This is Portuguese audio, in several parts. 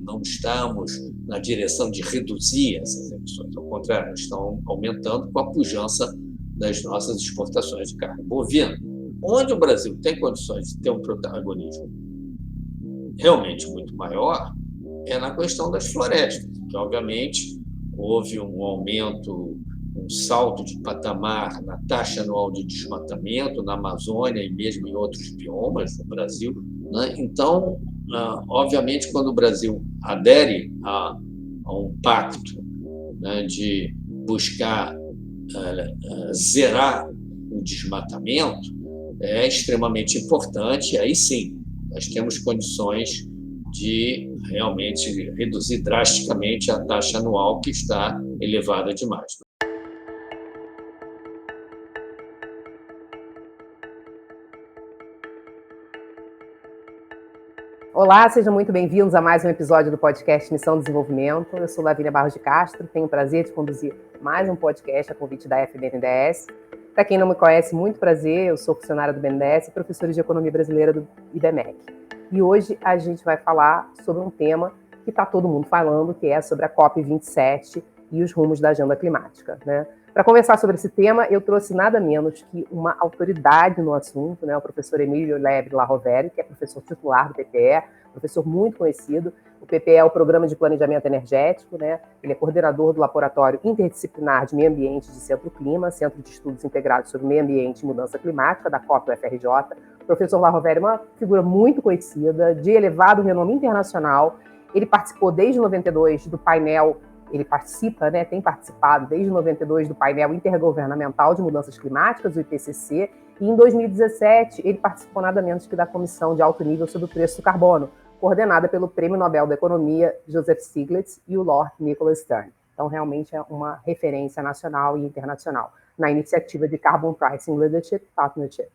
não estamos na direção de reduzir essas emissões, ao contrário, estão aumentando com a pujança das nossas exportações de carne bovina. Onde o Brasil tem condições de ter um protagonismo realmente muito maior é na questão das florestas, que, obviamente, houve um aumento, um salto de patamar na taxa anual de desmatamento na Amazônia e mesmo em outros biomas do Brasil. Então, obviamente, quando o Brasil adere a um pacto de buscar zerar o desmatamento, é extremamente importante. Aí sim, nós temos condições de realmente reduzir drasticamente a taxa anual, que está elevada demais. Olá, sejam muito bem-vindos a mais um episódio do podcast Missão Desenvolvimento. Eu sou Lavínia Barros de Castro, tenho o prazer de conduzir mais um podcast a convite da FBNDES. Para quem não me conhece, muito prazer, eu sou funcionária do BNDES e professora de Economia Brasileira do IBMEC. E hoje a gente vai falar sobre um tema que está todo mundo falando, que é sobre a COP27 e os rumos da agenda climática, né? Para conversar sobre esse tema, eu trouxe nada menos que uma autoridade no assunto, né, o professor Emílio Lebre Larroveri, que é professor titular do PPE, professor muito conhecido. O PPE é o Programa de Planejamento Energético, né? Ele é coordenador do Laboratório Interdisciplinar de Meio Ambiente de Centro Clima, Centro de Estudos Integrados sobre Meio Ambiente e Mudança Climática, da COP-UFRJ. O professor Larroveri é uma figura muito conhecida, de elevado renome internacional. Ele participou desde 92 do painel. Ele participa, né, tem participado desde 92 do painel intergovernamental de mudanças climáticas, o IPCC, e em 2017 ele participou nada menos que da comissão de alto nível sobre o preço do carbono, coordenada pelo Prêmio Nobel da Economia Joseph Stiglitz e o Lord Nicholas Stern. Então, realmente é uma referência nacional e internacional na iniciativa de Carbon Pricing Leadership Partnership,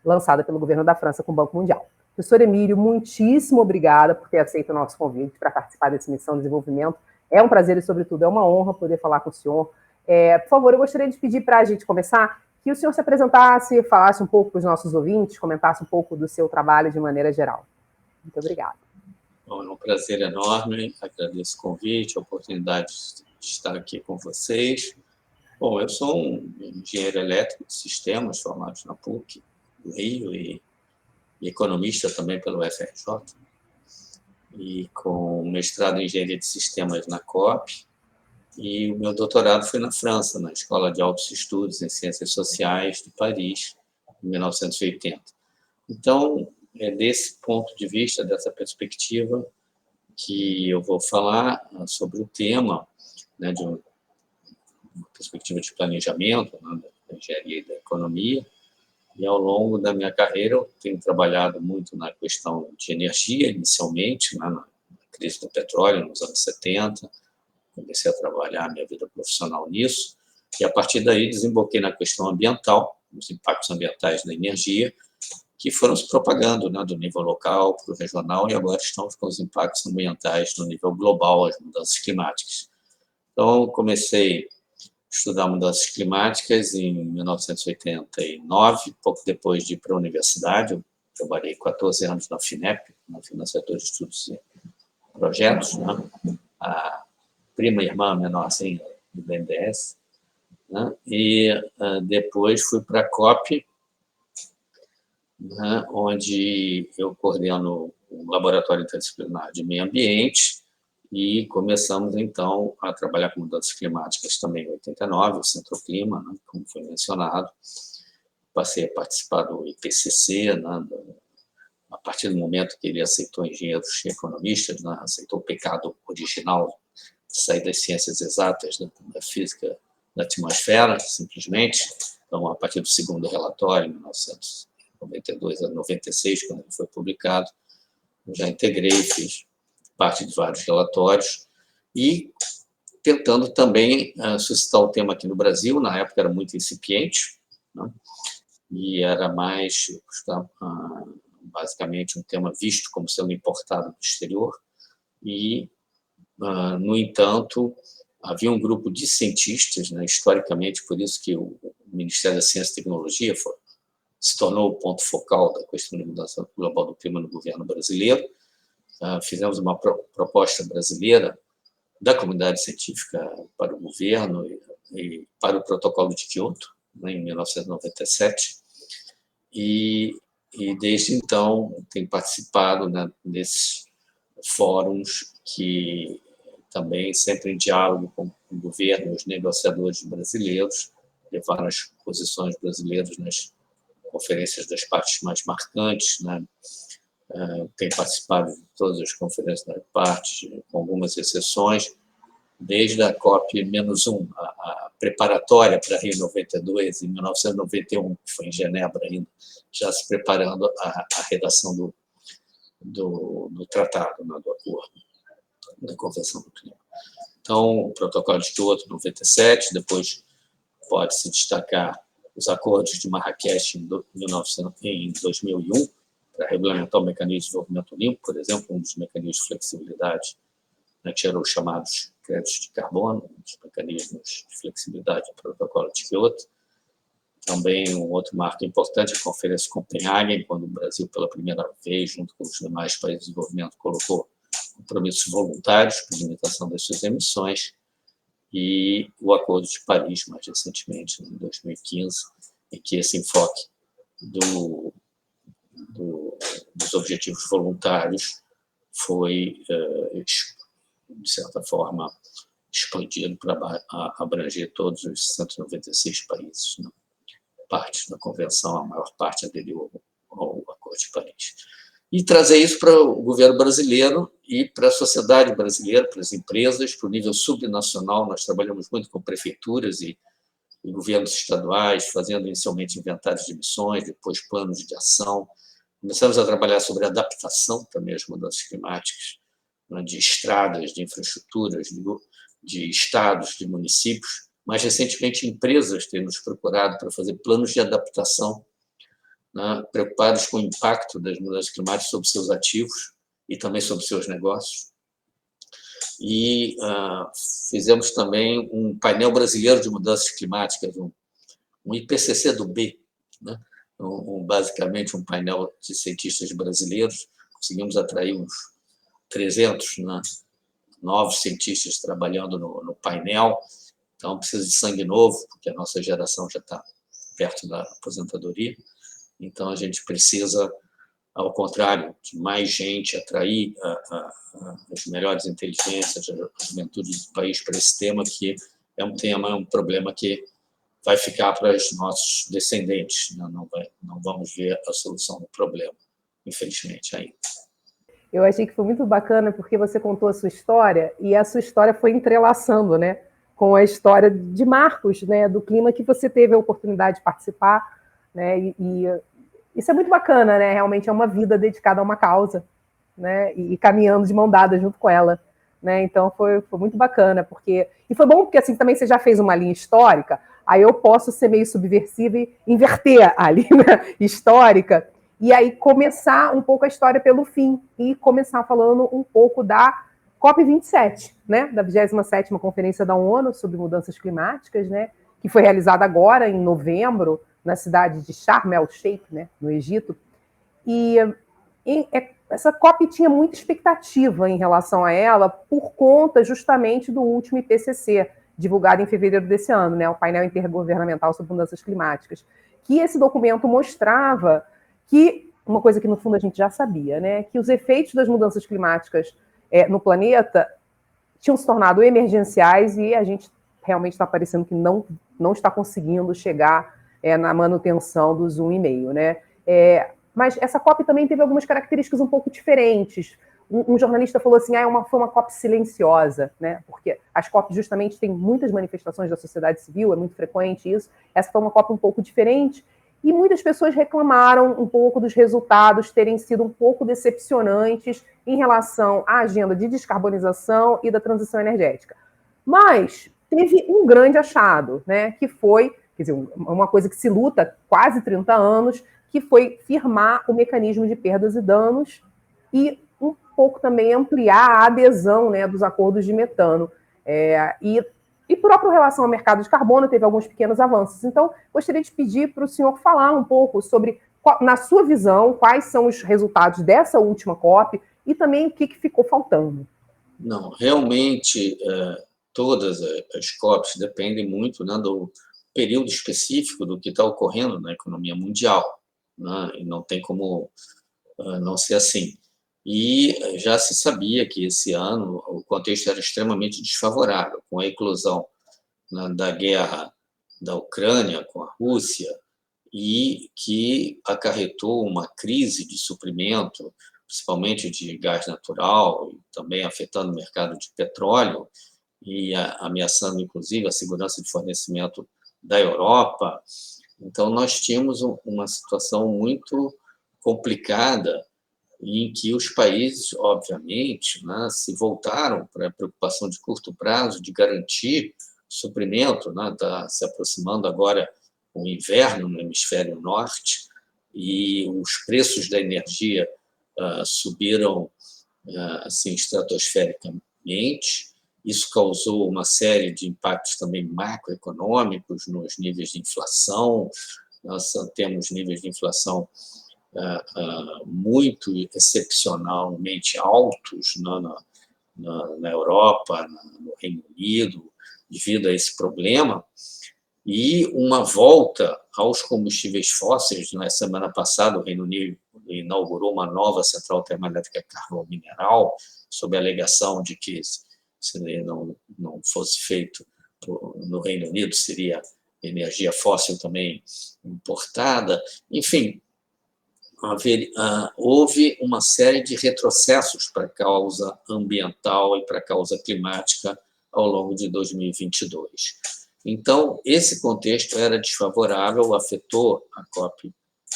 lançada pelo governo da França com o Banco Mundial. Professor Emílio, muitíssimo obrigada por ter aceito o nosso convite para participar dessa missão de desenvolvimento. É um prazer e, sobretudo, é uma honra poder falar com o senhor. Por favor, eu gostaria de pedir para a gente começar que o senhor se apresentasse, falasse um pouco para os nossos ouvintes, comentasse um pouco do seu trabalho de maneira geral. Muito obrigada. Bom, é um prazer enorme, agradeço o convite, a oportunidade de estar aqui com vocês. Bom, eu sou um engenheiro elétrico de sistemas, formado na PUC do Rio e economista também pelo UFRJ. E com mestrado em Engenharia de Sistemas na COP, e o meu doutorado foi na França, na Escola de Altos Estudos em Ciências Sociais de Paris, em 1980. Então, é desse ponto de vista, dessa perspectiva, que eu vou falar sobre o tema, né, de uma perspectiva de planejamento, né, da engenharia e da economia. E, ao longo da minha carreira, eu tenho trabalhado muito na questão de energia, inicialmente, né, na crise do petróleo, nos anos 70. Comecei a trabalhar a minha vida profissional nisso. E, a partir daí, desemboquei na questão ambiental, os impactos ambientais da energia, que foram se propagando, né, do nível local para o regional, e agora estamos com os impactos ambientais no nível global, as mudanças climáticas. Então, comecei estudar mudanças climáticas em 1989, pouco depois de ir para a universidade. Eu trabalhei 14 anos na FINEP, na Financiadora de Estudos e Projetos, né? A prima irmã menorzinha do BNDES, né? E depois fui para a COP, né? Onde eu coordeno um laboratório interdisciplinar de meio ambiente, e começamos, então, a trabalhar com mudanças climáticas também em 89, o Centro Clima, né, como foi mencionado. Passei a participar do IPCC, né, a partir do momento que ele aceitou engenheiros e economistas, né, aceitou o pecado original de sair das ciências exatas, né, da física da atmosfera, simplesmente. Então, a partir do segundo relatório, em 1992 a 96, quando ele foi publicado, eu já integrei, fiz parte de vários relatórios, e tentando também suscitar o tema aqui no Brasil. Na época era muito incipiente, né? E era mais, basicamente, um tema visto como sendo importado do exterior, e, no entanto, havia um grupo de cientistas, né, historicamente, por isso que o Ministério da Ciência e Tecnologia se tornou o ponto focal da questão de mudança global do clima no governo brasileiro. fizemos uma proposta brasileira da comunidade científica para o governo e para o protocolo de Kyoto, né, em 1997, e desde então tenho participado, né, desses fóruns que também sempre em diálogo com o governo e os negociadores brasileiros, levaram as posições brasileiras nas conferências das partes mais marcantes, né? Tenho participado de todas as conferências das partes, com algumas exceções, desde a COP-1, a preparatória para Rio 92, em 1991, que foi em Genebra ainda, já se preparando a redação do tratado, né, do acordo, da Convenção do Clima. Então, o protocolo de Kyoto, 97, depois pode-se destacar os acordos de Marrakech em 2001, para regulamentar o mecanismo de desenvolvimento limpo, por exemplo, um dos mecanismos de flexibilidade, né, que eram os chamados créditos de carbono, os mecanismos de flexibilidade do protocolo de Kyoto. Também um outro marco importante, a Conferência de Copenhague, quando o Brasil, pela primeira vez, junto com os demais países de desenvolvimento, colocou compromissos voluntários para limitação das suas emissões, e o Acordo de Paris, mais recentemente, em 2015, em que esse enfoque dos objetivos voluntários foi, de certa forma, expandido para abranger todos os 196 países, né? Parte da convenção, a maior parte aderiu ao Acordo de Paris. E trazer isso para o governo brasileiro e para a sociedade brasileira, para as empresas, para o nível subnacional. Nós trabalhamos muito com prefeituras e governos estaduais, fazendo inicialmente inventários de emissões, depois planos de ação. Começamos a trabalhar sobre adaptação também às mudanças climáticas, né, de estradas, de infraestruturas, de estados, de municípios. Mais recentemente, empresas têm nos procurado para fazer planos de adaptação, né, preocupados com o impacto das mudanças climáticas sobre seus ativos e também sobre seus negócios. E fizemos também um painel brasileiro de mudanças climáticas, um IPCC do B, né, basicamente um painel de cientistas brasileiros. Conseguimos atrair uns 300, né, novos cientistas trabalhando no painel. Então, precisa de sangue novo, porque a nossa geração já está perto da aposentadoria. Então, a gente precisa, ao contrário, de mais gente, atrair as melhores inteligências, a juventude do país para esse tema, que é um problema que vai ficar para os nossos descendentes, né? Não vamos ver a solução do problema, infelizmente, ainda. Eu achei que foi muito bacana, porque você contou a sua história, e a sua história foi entrelaçando, né, com a história de marcos, né, do clima que você teve a oportunidade de participar, né, e isso é muito bacana, né, realmente é uma vida dedicada a uma causa, né, e caminhando de mão dada junto com ela, né, então foi muito bacana, e foi bom porque assim também você já fez uma linha histórica, aí eu posso ser meio subversiva e inverter a linha histórica, e aí começar um pouco a história pelo fim, e começar falando um pouco da COP27, né, da 27ª Conferência da ONU sobre Mudanças Climáticas, né, que foi realizada agora em novembro, na cidade de Sharm el-Sheikh, né, no Egito. E essa COP tinha muita expectativa em relação a ela, por conta justamente do último IPCC, divulgado em fevereiro desse ano, né, o painel intergovernamental sobre mudanças climáticas, que esse documento mostrava que, uma coisa que no fundo a gente já sabia, né, que os efeitos das mudanças climáticas no planeta tinham se tornado emergenciais, e a gente realmente está parecendo que não está conseguindo chegar na manutenção dos 1,5, né? Mas essa COP também teve algumas características um pouco diferentes. Um jornalista falou assim, foi uma COP silenciosa, né? Porque as COP justamente têm muitas manifestações da sociedade civil, é muito frequente isso. Essa foi uma COP um pouco diferente, e muitas pessoas reclamaram um pouco dos resultados terem sido um pouco decepcionantes em relação à agenda de descarbonização e da transição energética. Mas teve um grande achado, né? Que foi, quer dizer, uma coisa que se luta há quase 30 anos, que foi firmar o mecanismo de perdas e danos e um pouco também ampliar a adesão, né, dos acordos de metano. E próprio relação ao mercado de carbono teve alguns pequenos avanços. Então, gostaria de pedir para o senhor falar um pouco sobre, na sua visão, quais são os resultados dessa última COP, e também o que ficou faltando? Não, realmente, todas as COPs dependem muito, né, do período específico do que está ocorrendo na economia mundial, né, e não tem como não ser assim. E já se sabia que esse ano o contexto era extremamente desfavorável, com a eclosão, né, da guerra da Ucrânia com a Rússia, e que acarretou uma crise de suprimento, principalmente de gás natural, e também afetando o mercado de petróleo, e ameaçando, inclusive, a segurança de fornecimento da Europa. Então, nós tínhamos uma situação muito complicada em que os países, obviamente, né, se voltaram para a preocupação de curto prazo de garantir suprimento, né, está se aproximando agora o inverno no hemisfério norte e os preços da energia subiram assim estratosfericamente. Isso causou uma série de impactos também macroeconômicos nos níveis de inflação. Nós temos níveis de inflação muito excepcionalmente altos na Europa, no Reino Unido, devido a esse problema, e uma volta aos combustíveis fósseis. Na semana passada, o Reino Unido inaugurou uma nova central termoelétrica a carvão mineral, sob a alegação de que, se não fosse feito no Reino Unido, seria energia fóssil também importada. Enfim, houve uma série de retrocessos para a causa ambiental e para a causa climática ao longo de 2022. Então, esse contexto era desfavorável, afetou a COP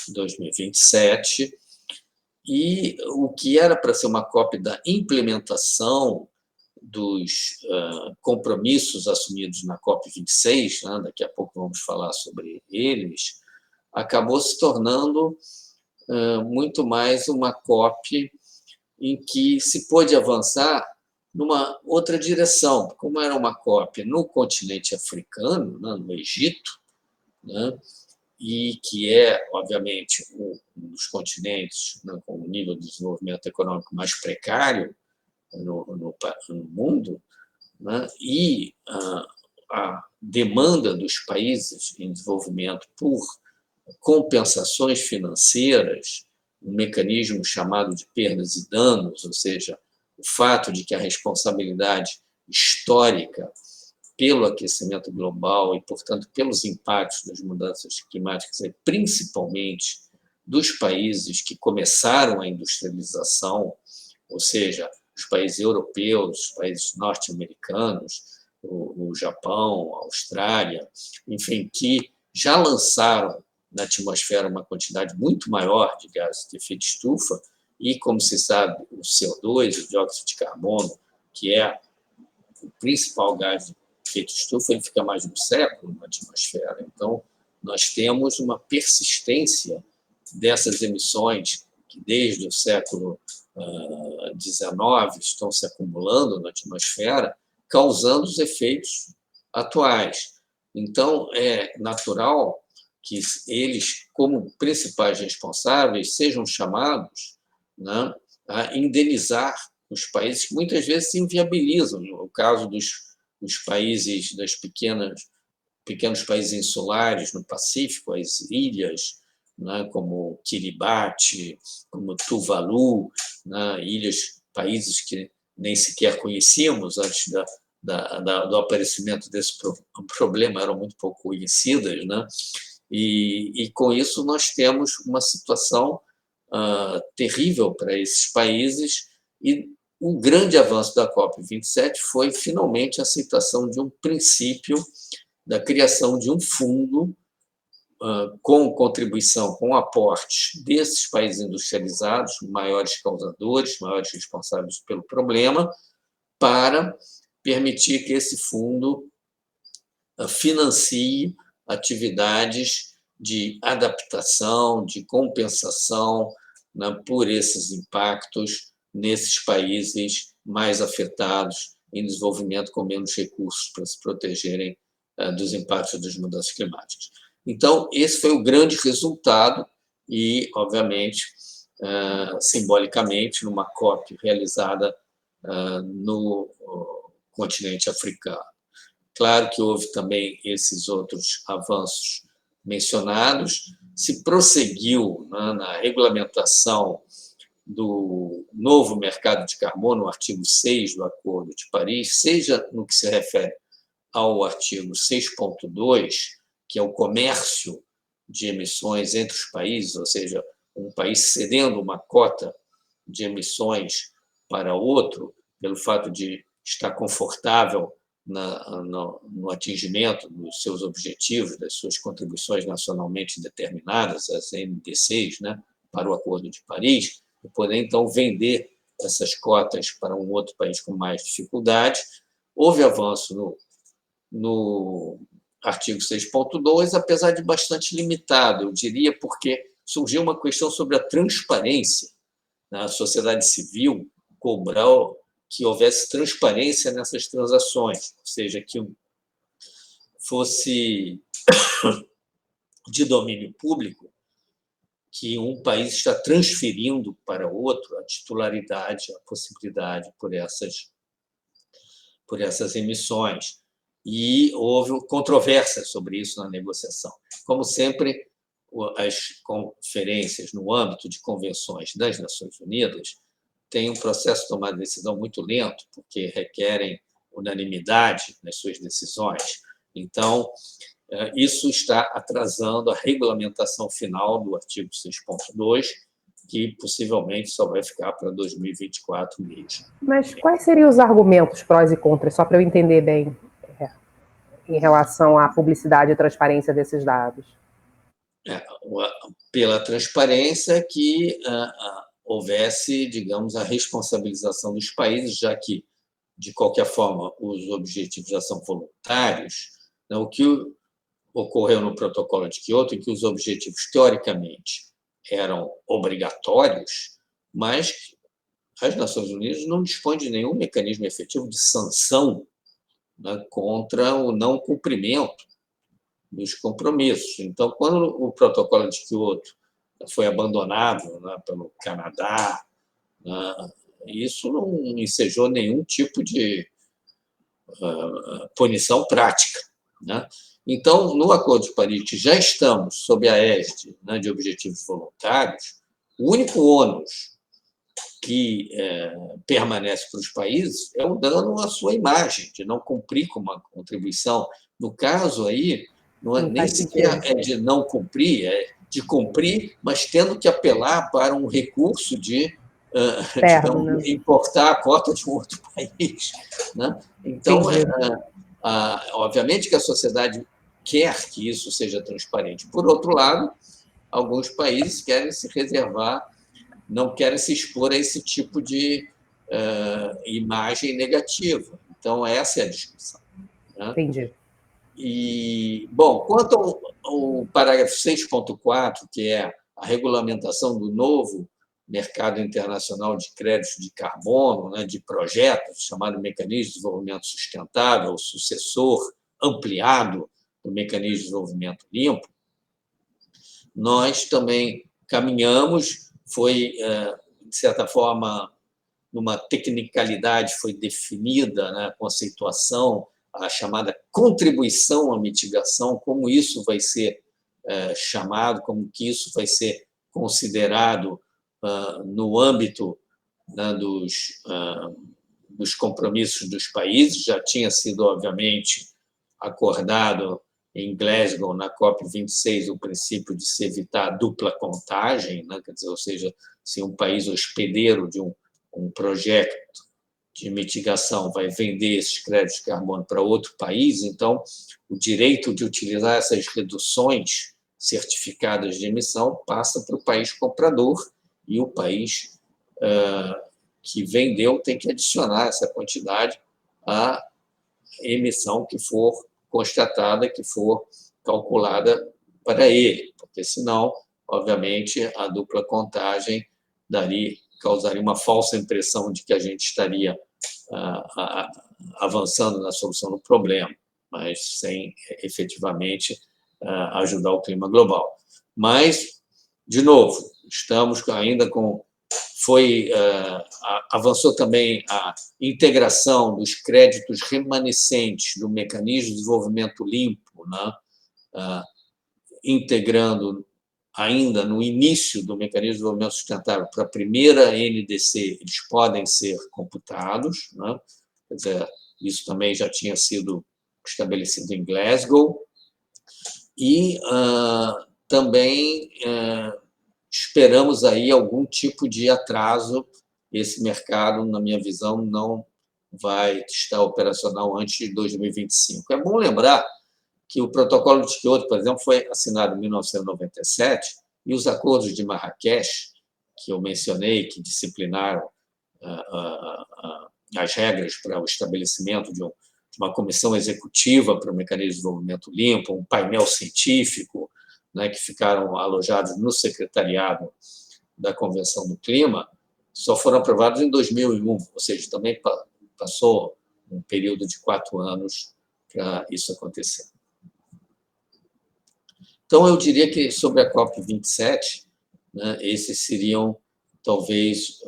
2027, e o que era para ser uma COP da implementação dos compromissos assumidos na COP 26, né, daqui a pouco vamos falar sobre eles, acabou se tornando muito mais uma COP em que se pôde avançar numa outra direção. Como era uma COP no continente africano, né, no Egito, né, e que é, obviamente, um dos continentes, né, com o nível de desenvolvimento econômico mais precário no mundo, né, e a demanda dos países em desenvolvimento por compensações financeiras, um mecanismo chamado de perdas e danos, ou seja, o fato de que a responsabilidade histórica pelo aquecimento global e, portanto, pelos impactos das mudanças climáticas, principalmente dos países que começaram a industrialização, ou seja, os países europeus, os países norte-americanos, o Japão, a Austrália, enfim, que já lançaram na atmosfera uma quantidade muito maior de gases de efeito estufa e, como se sabe, o CO2, o dióxido de carbono, que é o principal gás de efeito estufa, ele fica mais de um século na atmosfera. Então, nós temos uma persistência dessas emissões que, desde o século XIX, estão se acumulando na atmosfera, causando os efeitos atuais. Então, é natural que eles, como principais responsáveis, sejam chamados, né, a indenizar os países que muitas vezes se inviabilizam. No caso dos países, pequenos países insulares no Pacífico, as ilhas, né, como Kiribati, como Tuvalu, né, países que nem sequer conhecíamos antes do aparecimento desse problema, eram muito pouco conhecidas, né? E com isso nós temos uma situação terrível para esses países, e o grande avanço da COP27 foi finalmente a aceitação de um princípio da criação de um fundo com contribuição, com aportes desses países industrializados, maiores causadores, maiores responsáveis pelo problema, para permitir que esse fundo financie atividades de adaptação, de compensação, né, por esses impactos nesses países mais afetados em desenvolvimento com menos recursos para se protegerem dos impactos das mudanças climáticas. Então, esse foi o grande resultado e, obviamente, simbolicamente, numa COP realizada no continente africano. Claro que houve também esses outros avanços mencionados, se prosseguiu na regulamentação do novo mercado de carbono, o artigo 6 do Acordo de Paris, seja no que se refere ao artigo 6.2, que é o comércio de emissões entre os países, ou seja, um país cedendo uma cota de emissões para outro, pelo fato de estar confortável no atingimento dos seus objetivos, das suas contribuições nacionalmente determinadas, as NDCs, né, para o Acordo de Paris, e poder, então, vender essas cotas para um outro país com mais dificuldade. Houve avanço no artigo 6.2, apesar de bastante limitado, eu diria, porque surgiu uma questão sobre a transparência. A sociedade civil cobrou que houvesse transparência nessas transações, ou seja, que fosse de domínio público que um país está transferindo para outro a titularidade, a possibilidade por essas emissões. E houve controvérsia sobre isso na negociação. Como sempre, as conferências no âmbito de convenções das Nações Unidas têm um processo de tomar decisão muito lento, porque requerem unanimidade nas suas decisões. Então, isso está atrasando a regulamentação final do artigo 6.2, que possivelmente só vai ficar para 2024 mesmo. Mas quais seriam os argumentos prós e contras, só para eu entender bem, em relação à publicidade e transparência desses dados? Pela transparência que houvesse, digamos, a responsabilização dos países, já que, de qualquer forma, os objetivos já são voluntários. O que ocorreu no protocolo de Quioto, em que os objetivos, teoricamente, eram obrigatórios, mas as Nações Unidas não dispõem de nenhum mecanismo efetivo de sanção, né, contra o não cumprimento dos compromissos. Então, quando o protocolo de Quioto foi abandonado, né, pelo Canadá, né, isso não ensejou nenhum tipo de punição prática, né? Então, no Acordo de Paris, que já estamos sob a égide, né, de objetivos voluntários, o único ônus que permanece para os países é o dano à sua imagem, de não cumprir com uma contribuição. No caso aí, não é nem sequer de não cumprir, é de cumprir, mas tendo que apelar para um recurso de digamos, né, importar a cota de um outro país, né? Então, obviamente que a sociedade quer que isso seja transparente. Por outro lado, alguns países querem se reservar, não querem se expor a esse tipo de imagem negativa. Então, essa é a discussão, né? Entendi. E, bom, quanto ao parágrafo 6.4, que é a regulamentação do novo mercado internacional de créditos de carbono, né, de projetos, chamado Mecanismo de Desenvolvimento Sustentável, o sucessor ampliado do Mecanismo de Desenvolvimento Limpo, nós também caminhamos, foi, de certa forma, numa tecnicalidade, foi definida, né, a conceituação, a chamada contribuição à mitigação, como isso vai ser chamado, como que isso vai ser considerado no âmbito, né, dos compromissos dos países. Já tinha sido, obviamente, acordado em Glasgow, na COP26, o princípio de se evitar a dupla contagem, né? Quer dizer, ou seja, se um país hospedeiro de um projeto de mitigação vai vender esses créditos de carbono para outro país, então o direito de utilizar essas reduções certificadas de emissão passa para o país comprador, e o país que vendeu tem que adicionar essa quantidade à emissão que for constatada, que for calculada para ele, porque senão, obviamente, a dupla contagem causaria uma falsa impressão de que a gente estaria avançando na solução do problema, mas sem efetivamente ajudar o clima global. Mas de novo, estamos ainda com... avançou também a integração dos créditos remanescentes do mecanismo de desenvolvimento limpo, né? Integrando ainda no início do mecanismo de desenvolvimento sustentável para a primeira NDC, eles podem ser computados, né? Quer dizer, isso também já tinha sido estabelecido em Glasgow. E também esperamos aí algum tipo de atraso. Esse mercado, na minha visão, não vai estar operacional antes de 2025. É bom lembrar que o Protocolo de Kyoto, por exemplo, foi assinado em 1997 e os acordos de Marrakech, que eu mencionei, que disciplinaram as regras para o estabelecimento de uma comissão executiva para o mecanismo de desenvolvimento limpo, um painel científico, né, que ficaram alojados no secretariado da Convenção do Clima, só foram aprovados em 2001, ou seja, também passou um período de 4 anos para isso acontecer. Então, eu diria que, sobre a COP27, né, esses seriam, talvez,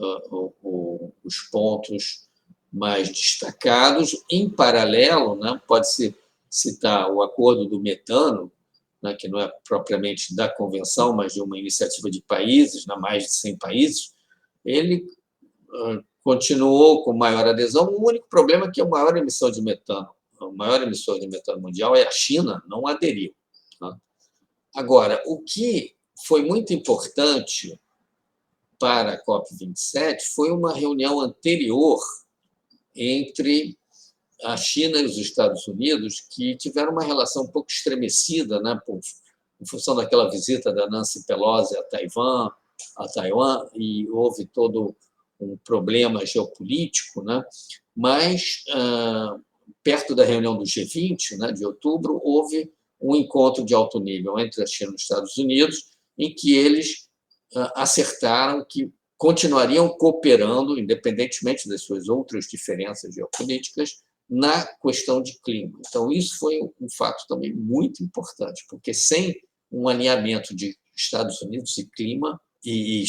os pontos mais destacados. Em paralelo, né, pode-se citar o acordo do metano, né, que não é propriamente da convenção, mas de uma iniciativa de países, mais de 100 países. Ele continuou com maior adesão. O único problema é que a maior emissão de metano, o maior emissor de metano mundial é a China, não aderiu. Né? Agora, o que foi muito importante para a COP27 foi uma reunião anterior entre a China e os Estados Unidos, que tiveram uma relação um pouco estremecida, né, em função daquela visita da Nancy Pelosi a Taiwan, e houve todo um problema geopolítico, né? Mas, perto da reunião do G20, né, de outubro, houve um encontro de alto nível entre a China e os Estados Unidos, em que eles acertaram que continuariam cooperando, independentemente das suas outras diferenças geopolíticas, na questão de clima. Então, isso foi um fato também muito importante, porque sem um alinhamento de Estados Unidos e clima e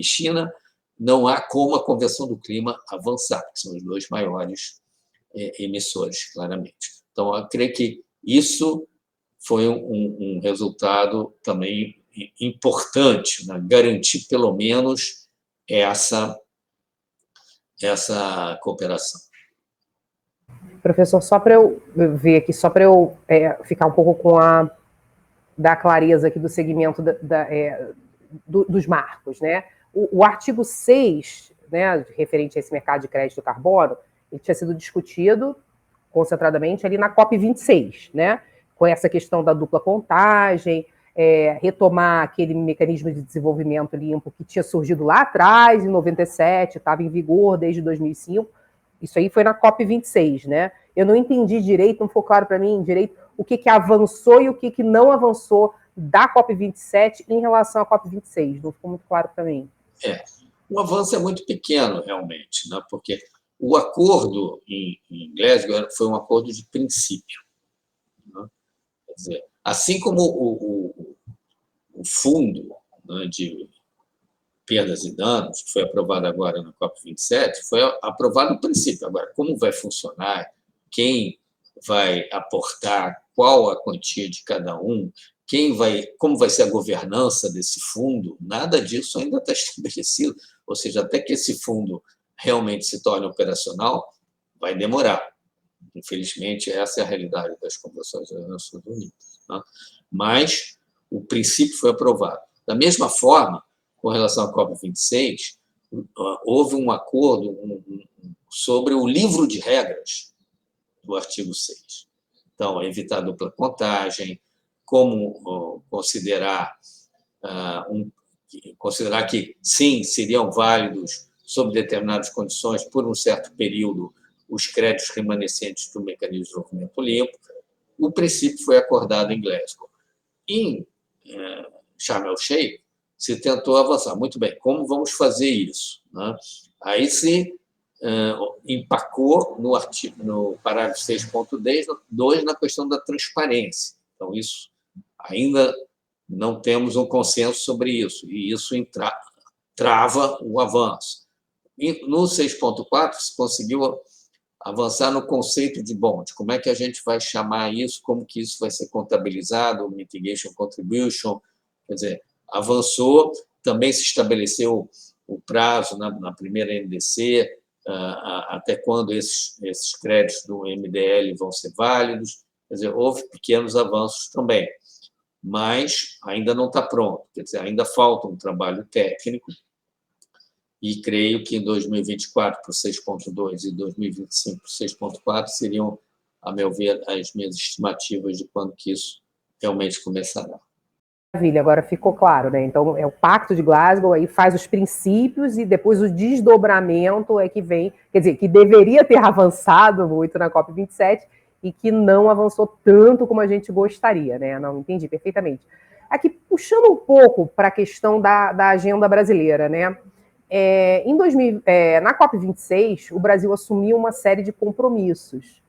China, não há como a Convenção do Clima avançar, que são os dois maiores emissores, claramente. Então, eu creio que isso foi um resultado também importante, né? Garantir, pelo menos, essa cooperação. Professor, só para eu ver aqui, só para eu ficar um pouco com da clareza aqui do segmento dos marcos, né? O artigo 6, né, referente a esse mercado de crédito do carbono, ele tinha sido discutido concentradamente ali na COP26, né? Com essa questão da dupla contagem, retomar aquele mecanismo de desenvolvimento limpo que tinha surgido lá atrás, em 97, estava em vigor desde 2005. Isso aí foi na COP26, né? Eu não entendi direito, não ficou claro para mim direito o que avançou e o que não avançou da COP27 em relação à COP26. Não ficou muito claro para mim. O avanço é muito pequeno, realmente, né? Porque o acordo em Glasgow foi um acordo de princípio. Né? Quer dizer, assim como o fundo, né, de perdas e danos, que foi aprovado agora na COP27, foi aprovado no princípio. Agora, como vai funcionar, quem vai aportar, qual a quantia de cada um, como vai ser a governança desse fundo, nada disso ainda está estabelecido. Ou seja, até que esse fundo realmente se torne operacional, vai demorar. Infelizmente, essa é a realidade das convenções das Nações Unidas. Né? Mas o princípio foi aprovado. Da mesma forma, com relação à COP26, houve um acordo sobre o livro de regras do artigo 6. Então, evitar dupla contagem, como considerar que, sim, seriam válidos, sob determinadas condições, por um certo período, os créditos remanescentes do mecanismo de desenvolvimento limpo. O princípio foi acordado em Glasgow. Em Sharm el-Sheikh, se tentou avançar. Muito bem, como vamos fazer isso? Né? Aí se empacou no parágrafo 6.2 na questão da transparência. Então, isso ainda não temos um consenso sobre isso, e isso trava o avanço. E no 6.4 se conseguiu avançar no conceito de como é que a gente vai chamar isso, como que isso vai ser contabilizado, mitigation contribution, quer dizer, avançou, também se estabeleceu o prazo na primeira NDC, até quando esses créditos do MDL vão ser válidos, quer dizer, houve pequenos avanços também, mas ainda não está pronto, quer dizer, ainda falta um trabalho técnico, e creio que em 2024 para o 6.2 e 2025 para o 6.4 seriam, a meu ver, as minhas estimativas de quando que isso realmente começará. Maravilha, agora ficou claro, né? Então, é o Pacto de Glasgow, aí faz os princípios e depois o desdobramento é que vem, quer dizer, que deveria ter avançado muito na COP27 e que não avançou tanto como a gente gostaria, né? Não, entendi perfeitamente. Aqui, puxando um pouco para a questão da agenda brasileira, né? Na COP26, o Brasil assumiu uma série de compromissos.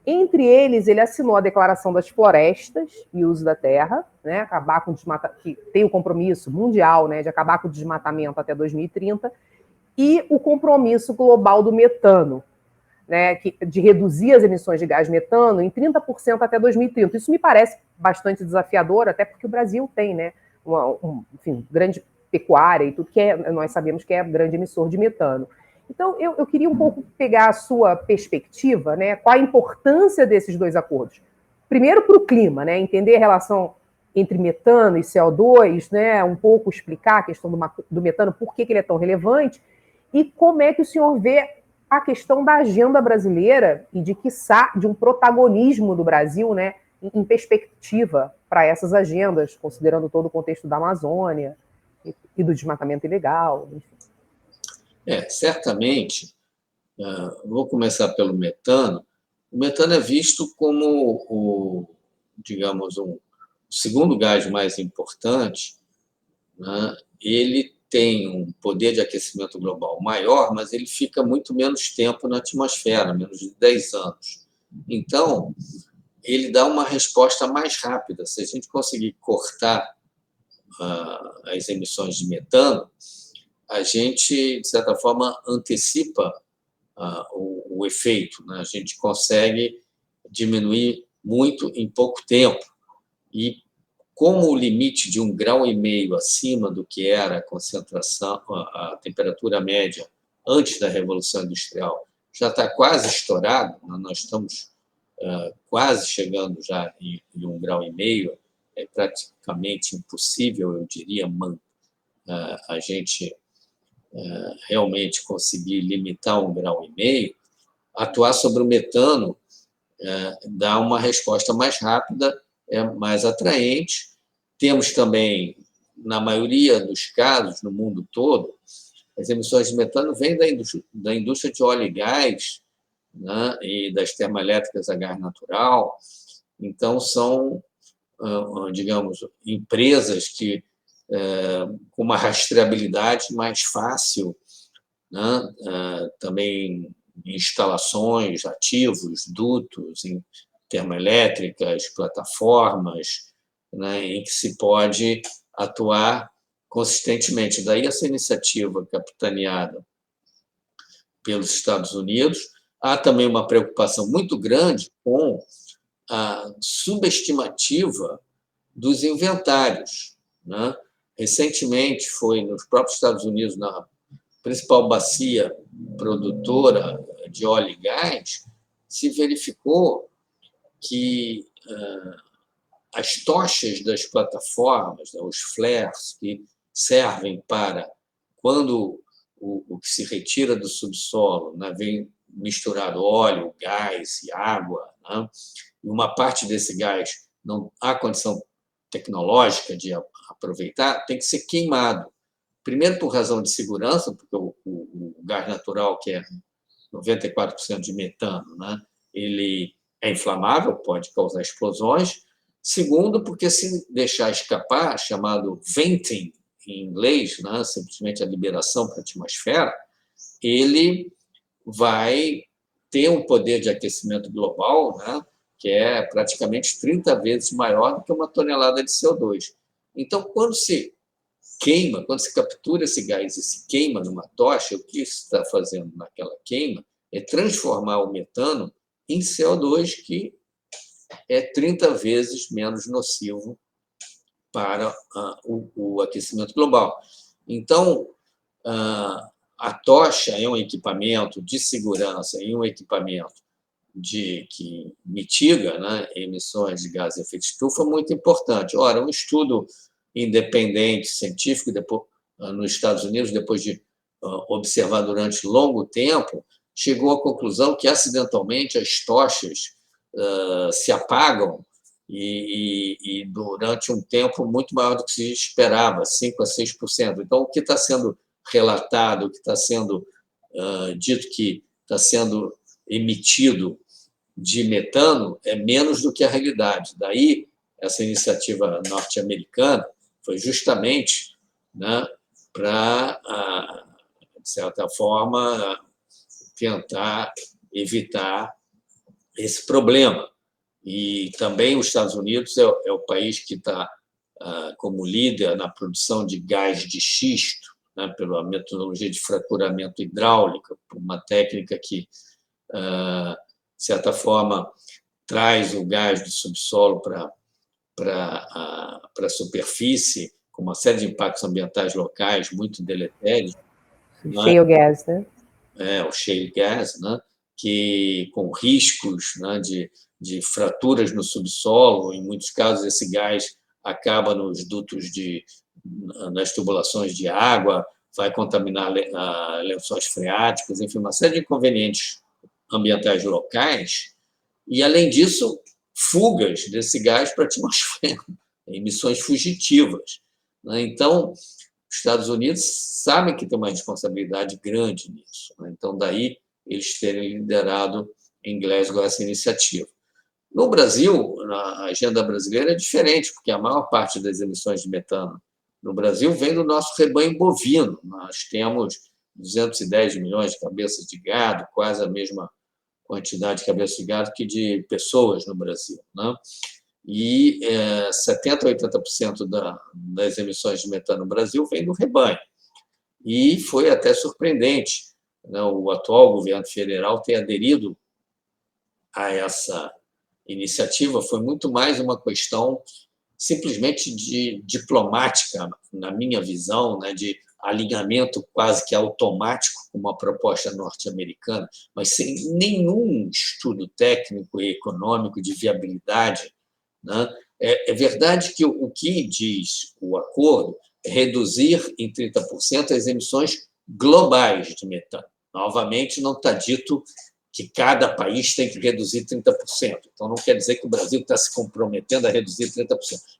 Entre eles, ele assinou a Declaração das Florestas e Uso da Terra, né, acabar com o desmatamento, que tem o compromisso mundial, né, de acabar com o desmatamento até 2030, e o compromisso global do metano, né, de reduzir as emissões de gás metano em 30% até 2030. Isso me parece bastante desafiador, até porque o Brasil tem, né, enfim, grande pecuária e tudo que nós sabemos que é grande emissor de metano. Então, eu queria um pouco pegar a sua perspectiva, né, qual a importância desses dois acordos. Primeiro, para o clima, né, entender a relação entre metano e CO2, né, um pouco explicar a questão do metano, por que ele é tão relevante, e como é que o senhor vê a questão da agenda brasileira e de um protagonismo do Brasil, né, em perspectiva para essas agendas, considerando todo o contexto da Amazônia e do desmatamento ilegal, enfim. Certamente, vou começar pelo metano. O metano é visto como digamos, o segundo gás mais importante, né? Ele tem um poder de aquecimento global maior, mas ele fica muito menos tempo na atmosfera, menos de 10 anos. Então, ele dá uma resposta mais rápida. Se a gente conseguir cortar as emissões de metano, a gente, de certa forma, antecipa o efeito, né? A gente consegue diminuir muito em pouco tempo. E como o limite de 1,5 grau acima do que era a concentração, a temperatura média antes da Revolução Industrial, já está quase estourado, nós estamos quase chegando já em 1,5 grau, é praticamente impossível, eu diria, a gente realmente conseguir limitar 1,5 grau, atuar sobre o metano dá uma resposta mais rápida, é mais atraente. Temos também, na maioria dos casos, no mundo todo, as emissões de metano vêm da indústria de óleo e gás, né, e das termoelétricas a gás natural. Então, são, digamos, empresas que com uma rastreabilidade mais fácil, né, também instalações, ativos, dutos, em termoelétricas, plataformas, né, em que se pode atuar consistentemente. Daí essa iniciativa capitaneada pelos Estados Unidos. Há também uma preocupação muito grande com a subestimativa dos inventários, né? Recentemente, foi nos próprios Estados Unidos, na principal bacia produtora de óleo e gás, se verificou que as tochas das plataformas, os flares, que servem para, quando o que se retira do subsolo, né, vem misturado óleo, gás e água, né, e uma parte desse gás não há condição tecnológica de aproveitar, tem que ser queimado. Primeiro, por razão de segurança, porque o gás natural, que é 94% de metano, né, ele é inflamável, pode causar explosões. Segundo, porque se deixar escapar, chamado venting em inglês, né, simplesmente a liberação para a atmosfera, ele vai ter um poder de aquecimento global, né, que é praticamente 30 vezes maior do que uma tonelada de CO2. Então, quando se queima, quando se captura esse gás e se queima numa tocha, o que se está fazendo naquela queima é transformar o metano em CO2, que é 30 vezes menos nocivo para o aquecimento global. Então, a tocha é um equipamento de segurança e um equipamento que mitiga, né, emissões de gás de efeito estufa muito importante. Ora, um estudo independente, científico, nos Estados Unidos, depois de observar durante longo tempo, chegou à conclusão que, acidentalmente, as tochas se apagam e durante um tempo muito maior do que se esperava, 5% a 6%. Então, o que está sendo relatado, o que está sendo dito que está sendo emitido de metano é menos do que a realidade. Daí, essa iniciativa norte-americana foi justamente, né, para, de certa forma, tentar evitar esse problema. E também os Estados Unidos é o país que está como líder na produção de gás de xisto, né, pela metodologia de fraturamento hidráulico, uma técnica que, de certa forma, traz o gás do subsolo para a superfície, com uma série de impactos ambientais locais muito deletérios. Shale gas, né? O shale gas, né, que com riscos, né, de fraturas no subsolo. Em muitos casos, esse gás acaba nos dutos nas tubulações de água, vai contaminar lençóis freáticos, enfim, uma série de inconvenientes ambientais locais. E, além disso, fugas desse gás para a atmosfera, emissões fugitivas. Então, os Estados Unidos sabem que tem uma responsabilidade grande nisso. Então, daí eles terem liderado em Glasgow essa iniciativa. No Brasil, a agenda brasileira é diferente, porque a maior parte das emissões de metano no Brasil vem do nosso rebanho bovino. Nós temos 210 milhões de cabeças de gado, quase a mesma quantidade de cabeças de gado que de pessoas no Brasil, né? E 70% a 80% das emissões de metano no Brasil vem do rebanho. E foi até surpreendente, né, o atual governo federal ter aderido a essa iniciativa. Foi muito mais uma questão simplesmente diplomática, na minha visão, né, de alinhamento quase que automático com uma proposta norte-americana, mas sem nenhum estudo técnico e econômico de viabilidade, né? É verdade que o que diz o acordo é reduzir em 30% as emissões globais de metano. Novamente, não está dito que cada país tem que reduzir 30%. Então, não quer dizer que o Brasil está se comprometendo a reduzir 30%.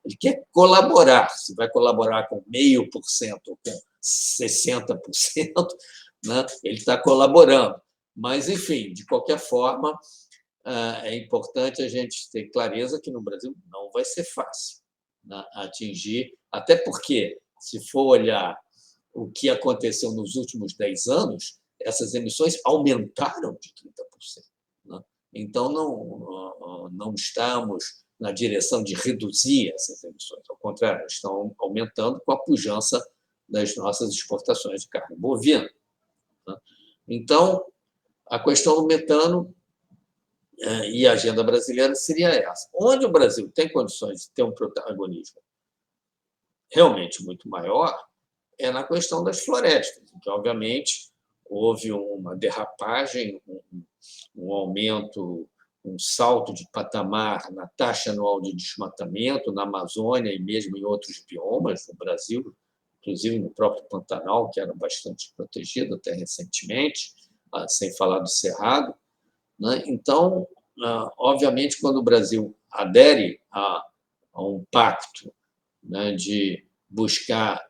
Ele quer colaborar. Se vai colaborar com 0,5% ou com 60%, né, ele está colaborando. Mas, enfim, de qualquer forma, é importante a gente ter clareza que no Brasil não vai ser fácil, né, atingir, até porque, se for olhar o que aconteceu nos últimos 10 anos, essas emissões aumentaram de 30%. Né? Então, não estamos na direção de reduzir essas emissões, ao contrário, estão aumentando com a pujança das nossas exportações de carne bovina. Né? Então, a questão do metano e a agenda brasileira seria essa. Onde o Brasil tem condições de ter um protagonismo realmente muito maior é na questão das florestas, que, obviamente, houve uma derrapagem, um aumento, um salto de patamar na taxa anual de desmatamento na Amazônia e mesmo em outros biomas no Brasil, inclusive no próprio Pantanal, que era bastante protegido até recentemente, sem falar do Cerrado. Então, obviamente, quando o Brasil adere a um pacto, né, de buscar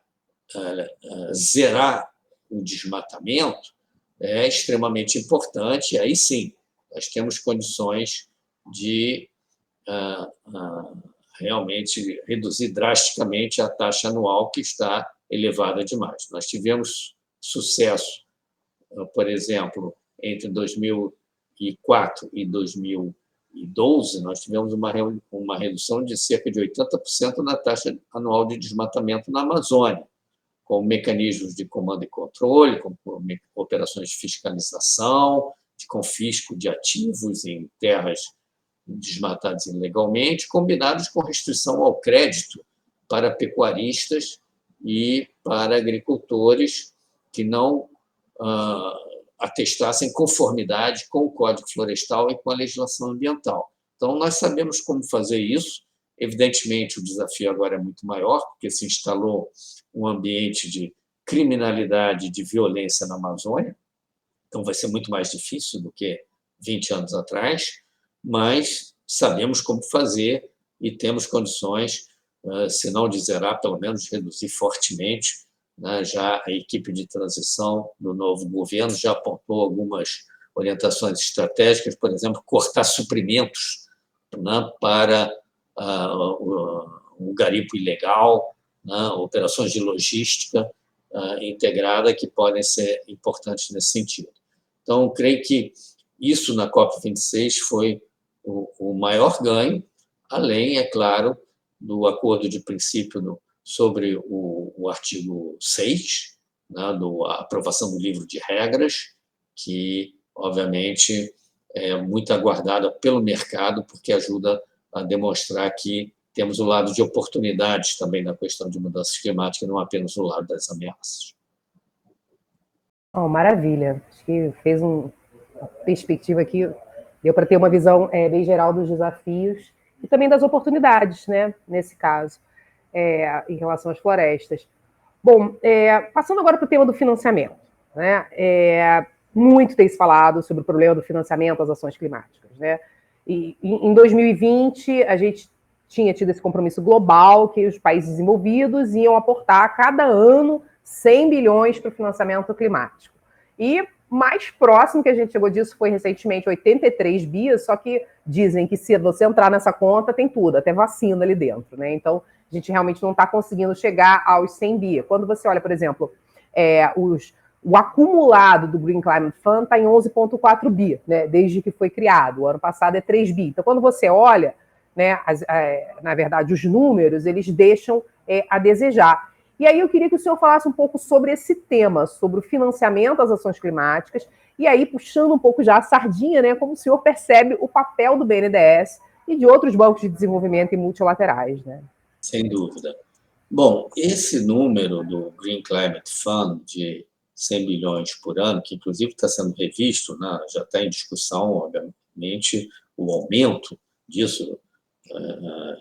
zerar o desmatamento, é extremamente importante. Aí sim, nós temos condições de realmente reduzir drasticamente a taxa anual, que está elevada demais. Nós tivemos sucesso, por exemplo, entre 2004 e 2010, 2012, nós tivemos uma redução de cerca de 80% na taxa anual de desmatamento na Amazônia, com mecanismos de comando e controle, com operações de fiscalização, de confisco de ativos em terras desmatadas ilegalmente, combinados com restrição ao crédito para pecuaristas e para agricultores que não atestassem conformidade com o Código Florestal e com a legislação ambiental. Então, nós sabemos como fazer isso. Evidentemente, o desafio agora é muito maior, porque se instalou um ambiente de criminalidade e de violência na Amazônia, então vai ser muito mais difícil do que 20 anos atrás, mas sabemos como fazer e temos condições, se não de zerar, pelo menos de reduzir fortemente. Já a equipe de transição do novo governo já apontou algumas orientações estratégicas, por exemplo, cortar suprimentos para o garimpo ilegal, operações de logística integrada que podem ser importantes nesse sentido. Então, creio que isso na COP26 foi o maior ganho, além, é claro, do acordo de princípio sobre o artigo 6, da aprovação do livro de regras, que, obviamente, é muito aguardada pelo mercado, porque ajuda a demonstrar que temos o lado de oportunidades também na questão de mudanças climáticas, não apenas o lado das ameaças. Maravilha. Acho que fez uma perspectiva aqui, deu para ter uma visão bem geral dos desafios e também das oportunidades, né, nesse caso, em relação às florestas. Bom, passando agora para o tema do financiamento, né, muito tem se falado sobre o problema do financiamento às ações climáticas, né? E em 2020, a gente tinha tido esse compromisso global que os países desenvolvidos iam aportar cada ano 100 bilhões para o financiamento climático. E mais próximo que a gente chegou disso foi recentemente 83 bi, só que dizem que se você entrar nessa conta, tem tudo, até vacina ali dentro, né? Então, a gente realmente não está conseguindo chegar aos 100 bi. Quando você olha, por exemplo, o acumulado do Green Climate Fund está em 11,4 bi, né, desde que foi criado. O ano passado é 3 bi. Então, quando você olha, né, na verdade, os números, eles deixam a desejar. E aí eu queria que o senhor falasse um pouco sobre esse tema, sobre o financiamento às ações climáticas, e aí puxando um pouco já a sardinha, né, como o senhor percebe o papel do BNDES e de outros bancos de desenvolvimento e multilaterais, né? Sem dúvida. Bom, esse número do Green Climate Fund de 100 bilhões por ano, que inclusive está sendo revisto, né, já está em discussão, obviamente, o aumento disso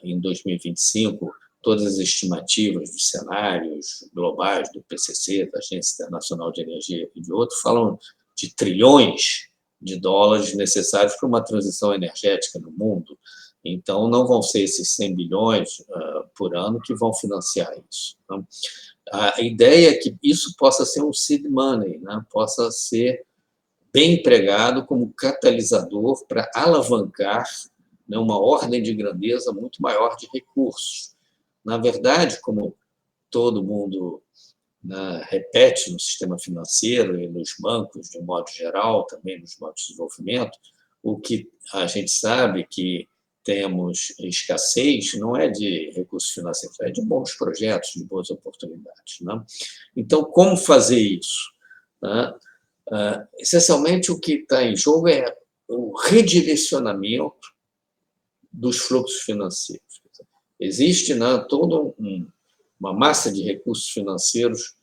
em 2025, todas as estimativas dos cenários globais do PCC, da Agência Internacional de Energia e de outros, falam de trilhões de dólares necessários para uma transição energética no mundo. Então, não vão ser esses 100 bilhões por ano que vão financiar isso. Então, a ideia é que isso possa ser um seed money, né? Possa ser bem empregado como catalisador para alavancar, né, uma ordem de grandeza muito maior de recursos. Na verdade, como todo mundo, né, repete no sistema financeiro e nos bancos, de um modo geral, também nos bancos de desenvolvimento, o que a gente sabe que temos escassez não é de recursos financeiros, é de bons projetos, de boas oportunidades, né? Então, como fazer isso, né? Essencialmente, o que está em jogo é o redirecionamento dos fluxos financeiros. Existe, né, toda uma massa de recursos financeiros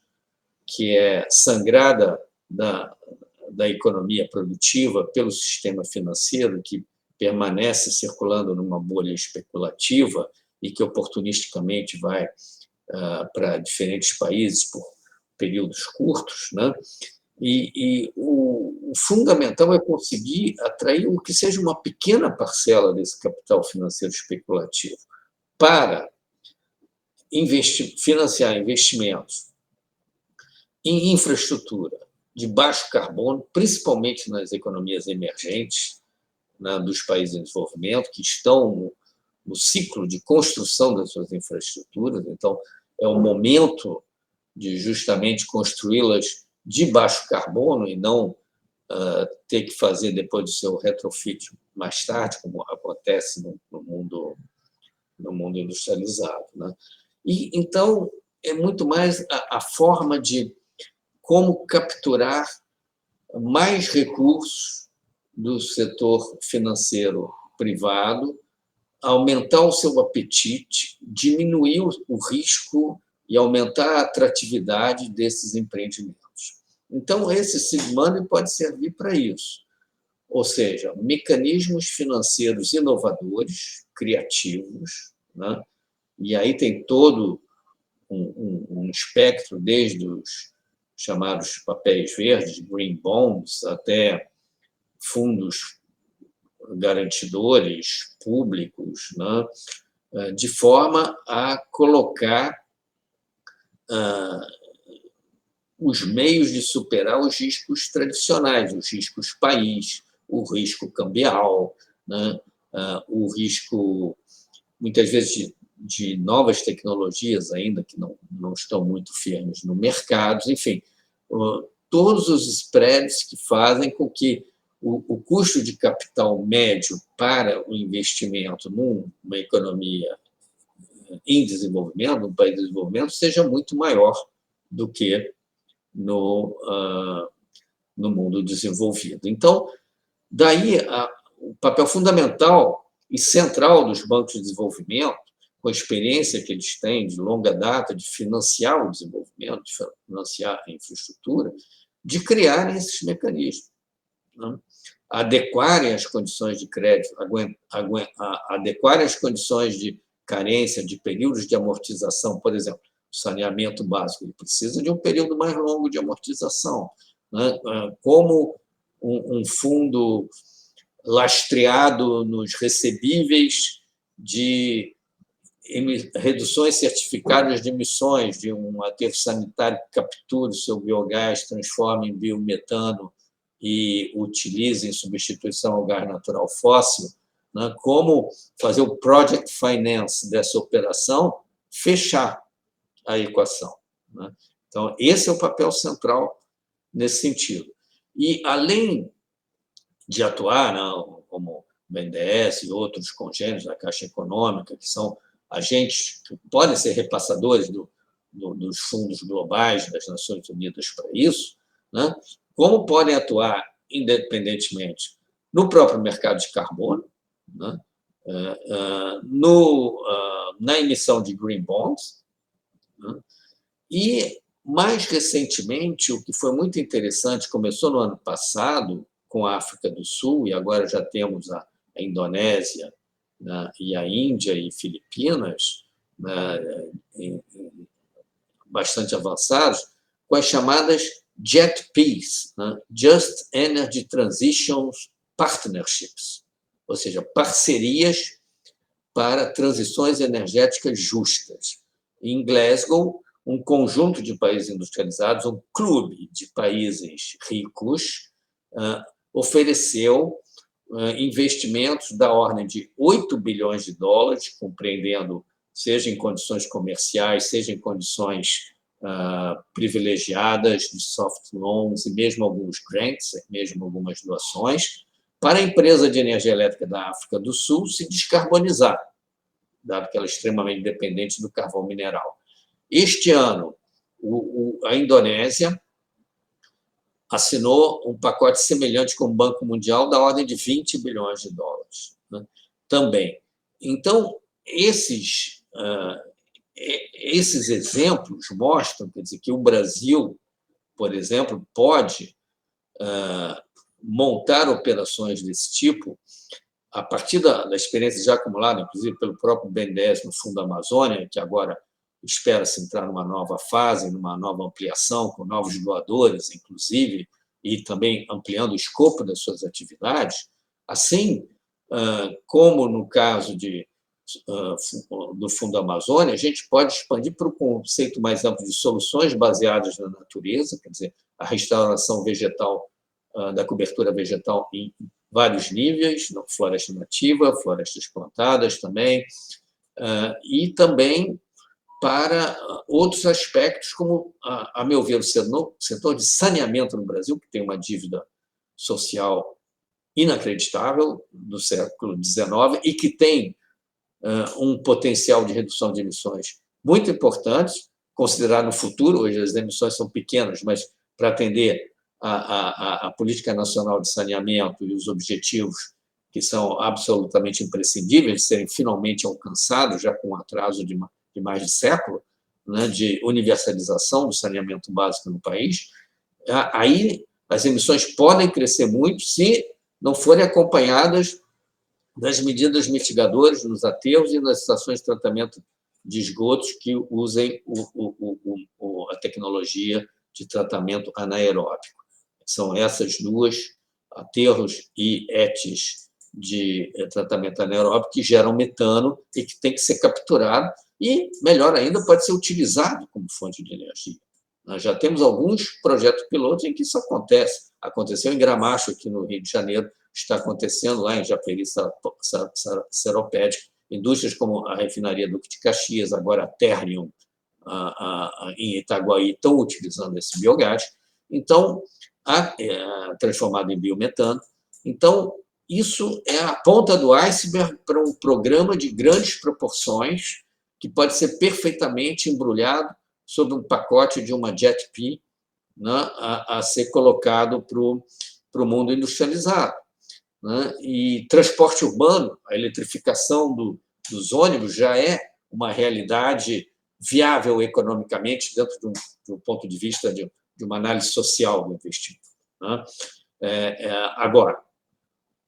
que é sangrada da economia produtiva pelo sistema financeiro, que permanece circulando numa bolha especulativa e que oportunisticamente vai para diferentes países por períodos curtos, né? E o fundamental é conseguir atrair o que seja uma pequena parcela desse capital financeiro especulativo para financiar investimentos em infraestrutura de baixo carbono, principalmente nas economias emergentes, né, dos países em desenvolvimento, que estão no ciclo de construção das suas infraestruturas. Então, é o momento de justamente construí-las de baixo carbono e não ter que fazer depois do seu retrofit mais tarde, como acontece no mundo industrializado, né? E, então, é muito mais a forma de como capturar mais recursos do setor financeiro privado, aumentar o seu apetite, diminuir o risco e aumentar a atratividade desses empreendimentos. Então, esse seed money pode servir para isso, ou seja, mecanismos financeiros inovadores, criativos, né? E aí tem todo um espectro, desde os chamados papéis verdes, green bonds, até fundos garantidores públicos, né? De forma a colocar os meios de superar os riscos tradicionais, os riscos país, o risco cambial, né? O risco, muitas vezes, de novas tecnologias ainda que não estão muito firmes no mercado, enfim, todos os spreads que fazem com que o custo de capital médio para o investimento numa economia em desenvolvimento, num país em desenvolvimento, seja muito maior do que no mundo desenvolvido. Então, daí o papel fundamental e central dos bancos de desenvolvimento, com a experiência que eles têm de longa data de financiar o desenvolvimento, de financiar a infraestrutura, de criarem esses mecanismos, né? Adequarem as condições de crédito, adequarem as condições de carência, de períodos de amortização, por exemplo, o saneamento básico, ele precisa de um período mais longo de amortização, né? Como um fundo lastreado nos recebíveis de reduções certificadas de emissões, de um aterro sanitário que capture o seu biogás, transforme em biometano e utilize em substituição ao gás natural fóssil, né? Como fazer o project finance dessa operação fechar a equação, né? Então, esse é o papel central nesse sentido. E, além de atuar, né, como o BNDES e outros congêneres da Caixa Econômica, que são agentes que podem ser repassadores dos fundos globais das Nações Unidas para isso, né? Como podem atuar independentemente no próprio mercado de carbono, né? Na emissão de green bonds, né? E, mais recentemente, o que foi muito interessante, começou no ano passado com a África do Sul, e agora já temos a Indonésia, né, e a Índia e Filipinas, né, bastante avançados, com as chamadas JETPs, né, Just Energy Transition Partnerships, ou seja, parcerias para transições energéticas justas. Em Glasgow, um conjunto de países industrializados, um clube de países ricos, ofereceu investimentos da ordem de 8 bilhões de dólares, compreendendo, seja em condições comerciais, seja em condições privilegiadas de soft loans e mesmo alguns grants, mesmo algumas doações, para a empresa de energia elétrica da África do Sul se descarbonizar, dado que ela é extremamente dependente do carvão mineral. Este ano, a Indonésia assinou um pacote semelhante com o Banco Mundial da ordem de 20 bilhões de dólares, né? Também. Então, esses exemplos mostram, quer dizer, que o Brasil, por exemplo, pode montar operações desse tipo a partir da experiência já acumulada, inclusive pelo próprio BNDES no Fundo Amazônia, que agora espera-se entrar numa nova fase, numa nova ampliação, com novos doadores, inclusive, e também ampliando o escopo das suas atividades, assim como no caso do Fundo Amazônia, a gente pode expandir para o conceito mais amplo de soluções baseadas na natureza, quer dizer, a restauração vegetal, da cobertura vegetal em vários níveis, floresta nativa, florestas plantadas também, e também para outros aspectos, como, a meu ver, o setor de saneamento no Brasil, que tem uma dívida social inacreditável do século XIX e que tem um potencial de redução de emissões muito importante, considerado no futuro. Hoje as emissões são pequenas, mas para atender a política nacional de saneamento e os objetivos que são absolutamente imprescindíveis de serem finalmente alcançados, já com um atraso de mais de século, né, de universalização do saneamento básico no país, aí as emissões podem crescer muito se não forem acompanhadas das medidas mitigadoras nos aterros e nas estações de tratamento de esgotos que usem a tecnologia de tratamento anaeróbico. São essas duas, aterros e ETs de tratamento anaeróbico, que geram metano e que tem que ser capturado e, melhor ainda, pode ser utilizado como fonte de energia. Nós já temos alguns projetos pilotos em que isso acontece. Aconteceu em Gramacho, aqui no Rio de Janeiro, está acontecendo lá em Japeri Seropédica, indústrias como a refinaria Duque de Caxias, agora a Ternium, em Itaguaí, estão utilizando esse biogás, então, transformado em biometano. Então, isso é a ponta do iceberg para um programa de grandes proporções que pode ser perfeitamente embrulhado sob um pacote de uma JETP, né, a ser colocado para o mundo industrializado. Né? E transporte urbano, a eletrificação dos ônibus já é uma realidade viável economicamente dentro de um ponto de vista de uma análise social do investimento. Né? Agora,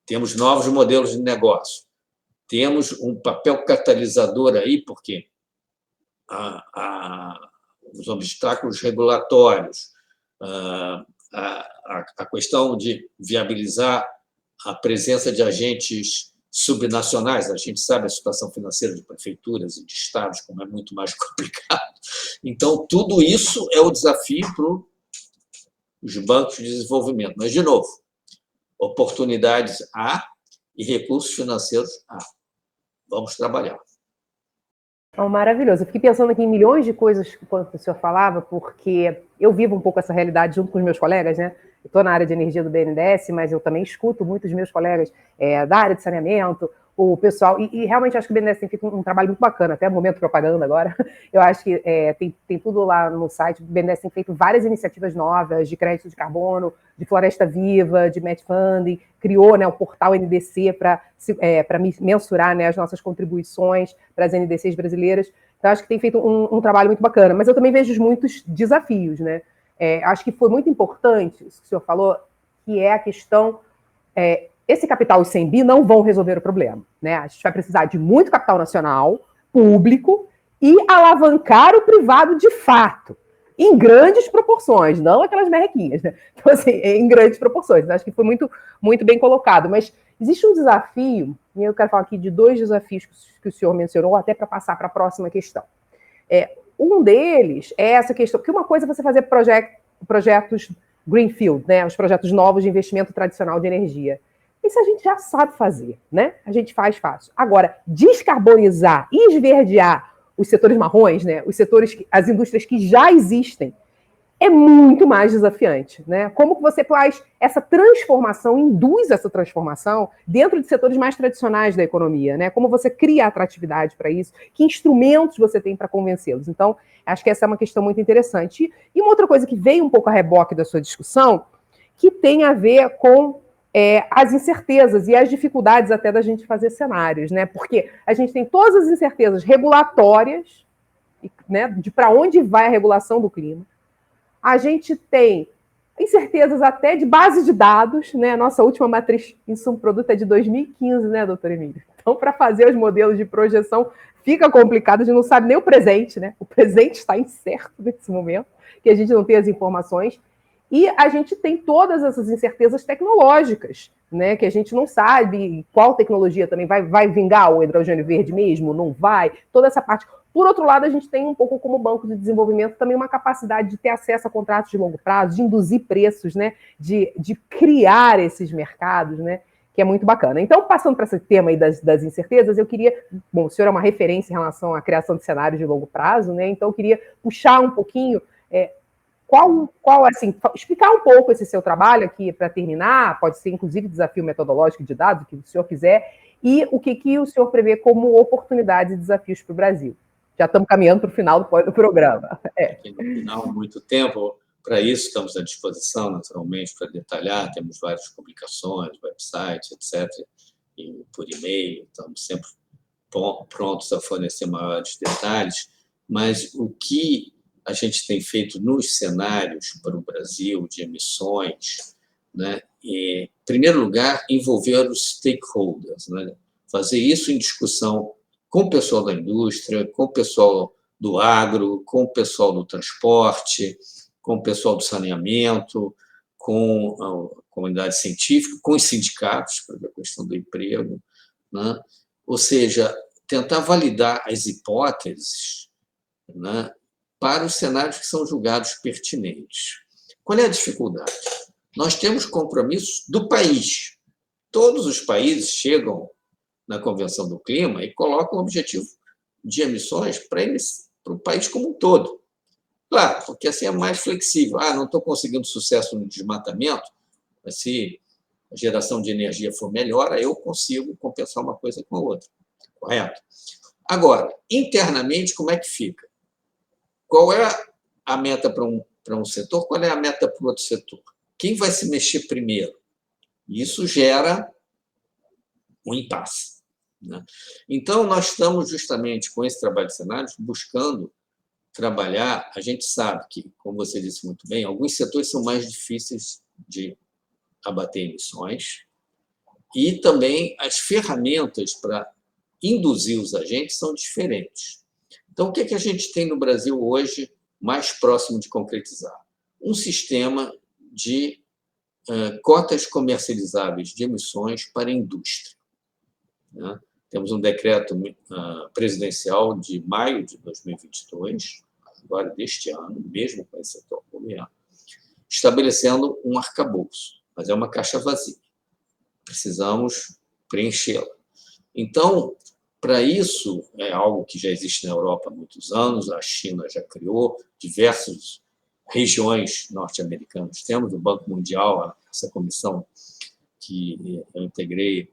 temos novos modelos de negócio, temos um papel catalisador aí, porque os obstáculos regulatórios, a questão de viabilizar a presença de agentes subnacionais. A gente sabe a situação financeira de prefeituras e de estados, como é muito mais complicado. Então, tudo isso é o desafio para os bancos de desenvolvimento. Mas, de novo, oportunidades há e recursos financeiros há. Vamos trabalhar. Maravilhoso. Eu fiquei pensando aqui em milhões de coisas enquanto o senhor falava, porque eu vivo um pouco essa realidade junto com os meus colegas, né? Eu estou na área de energia do BNDES, mas eu também escuto muitos meus colegas da área de saneamento, o pessoal, e realmente acho que o BNDES tem feito um trabalho muito bacana, até o momento propaganda agora. Eu acho que tem tudo lá no site. O BNDES tem feito várias iniciativas novas de crédito de carbono, de floresta viva, de match funding, criou, né, o portal NDC para mensurar, né, as nossas contribuições para as NDCs brasileiras. Então, acho que tem feito um trabalho muito bacana. Mas eu também vejo muitos desafios, né? Acho que foi muito importante isso que o senhor falou, que é a questão... esse capital, os 100 bi, não vão resolver o problema. Né? A gente vai precisar de muito capital nacional, público, e alavancar o privado de fato, em grandes proporções, não aquelas merrequinhas. Né? Então, assim, em grandes proporções. Acho que foi muito, muito bem colocado. Mas existe um desafio, e eu quero falar aqui de 2 desafios que o senhor mencionou, até para passar para a próxima questão. Um deles é essa questão, porque uma coisa é você fazer projetos greenfield, né, os projetos novos de investimento tradicional de energia. Isso a gente já sabe fazer, né? A gente faz fácil. Agora, descarbonizar e esverdear os setores marrons, né, as indústrias que já existem, é muito mais desafiante, né? Como que você faz essa transformação, induz essa transformação dentro de setores mais tradicionais da economia, né? Como você cria atratividade para isso, que instrumentos você tem para convencê-los. Então, acho que essa é uma questão muito interessante. E uma outra coisa que veio um pouco a reboque da sua discussão, que tem a ver com as incertezas e as dificuldades até da gente fazer cenários, né? Porque a gente tem todas as incertezas regulatórias, né, de para onde vai a regulação do clima. A gente tem incertezas até de base de dados, né? A nossa última matriz insumo-produto é de 2015, né, doutor Emílio? Então, para fazer os modelos de projeção, fica complicado, a gente não sabe nem o presente, né? O presente está incerto nesse momento, que a gente não tem as informações. E a gente tem todas essas incertezas tecnológicas, né? Que a gente não sabe qual tecnologia também vai vingar o hidrogênio verde mesmo, não vai, toda essa parte. Por outro lado, a gente tem um pouco como banco de desenvolvimento também uma capacidade de ter acesso a contratos de longo prazo, de induzir preços, né? De criar esses mercados, né? Que é muito bacana. Então, passando para esse tema aí das incertezas, eu queria... Bom, o senhor é uma referência em relação à criação de cenários de longo prazo, né? Então, eu queria puxar um pouquinho assim, explicar um pouco esse seu trabalho aqui para terminar, pode ser inclusive desafio metodológico de dados, o que o senhor quiser, e o que o senhor prevê como oportunidades e desafios para o Brasil. Já estamos caminhando para o final do programa. Aqui no final, muito tempo. Para isso, estamos à disposição, naturalmente, para detalhar. Temos várias publicações, websites, etc. E por e-mail, estamos sempre prontos a fornecer maiores detalhes. Mas o que a gente tem feito nos cenários para o Brasil de emissões, né, em primeiro lugar, envolver os stakeholders, né, fazer isso em discussão com o pessoal da indústria, com o pessoal do agro, com o pessoal do transporte, com o pessoal do saneamento, com a comunidade científica, com os sindicatos, para a questão do emprego, né? Ou seja, tentar validar as hipóteses, né, para os cenários que são julgados pertinentes. Qual é a dificuldade? Nós temos compromissos do país. Todos os países chegam na Convenção do Clima e colocam o objetivo de emissões para o país como um todo. Claro, porque assim é mais flexível. Não estou conseguindo sucesso no desmatamento, mas se a geração de energia for melhor, aí eu consigo compensar uma coisa com a outra. Correto? Agora, internamente, como é que fica? Qual é a meta para um setor? Qual é a meta para o outro setor? Quem vai se mexer primeiro? Isso gera um impasse, né? Então, nós estamos justamente com esse trabalho de cenários buscando trabalhar. A gente sabe que, como você disse muito bem, alguns setores são mais difíceis de abater emissões e também as ferramentas para induzir os agentes são diferentes. Então, o que a gente tem no Brasil hoje mais próximo de concretizar? Um sistema de cotas comercializáveis de emissões para a indústria, né? Temos um decreto presidencial de maio de 2022, agora deste ano, mesmo com esse setor governo, estabelecendo um arcabouço, mas é uma caixa vazia. Precisamos preenchê-la. Então, para isso, é algo que já existe na Europa há muitos anos, a China já criou, diversas regiões norte-americanas temos, o Banco Mundial, essa comissão que eu integrei,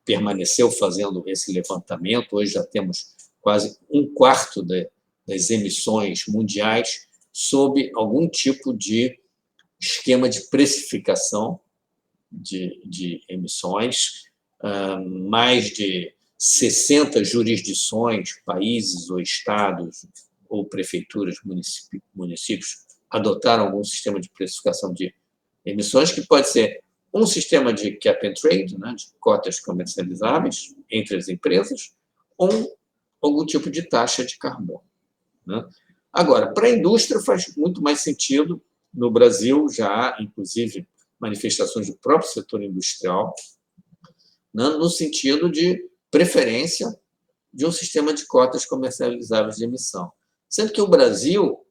permaneceu fazendo esse levantamento. Hoje já temos quase um quarto das emissões mundiais sob algum tipo de esquema de precificação de emissões. Mais de 60 jurisdições, países ou estados ou prefeituras, municípios, adotaram algum sistema de precificação de emissões, que pode ser um sistema de cap and trade, né, de cotas comercializáveis entre as empresas, ou algum tipo de taxa de carbono, né? Agora, para a indústria faz muito mais sentido. No Brasil já há, inclusive, manifestações do próprio setor industrial, né, no sentido de preferência de um sistema de cotas comercializáveis de emissão. Sendo que o Brasil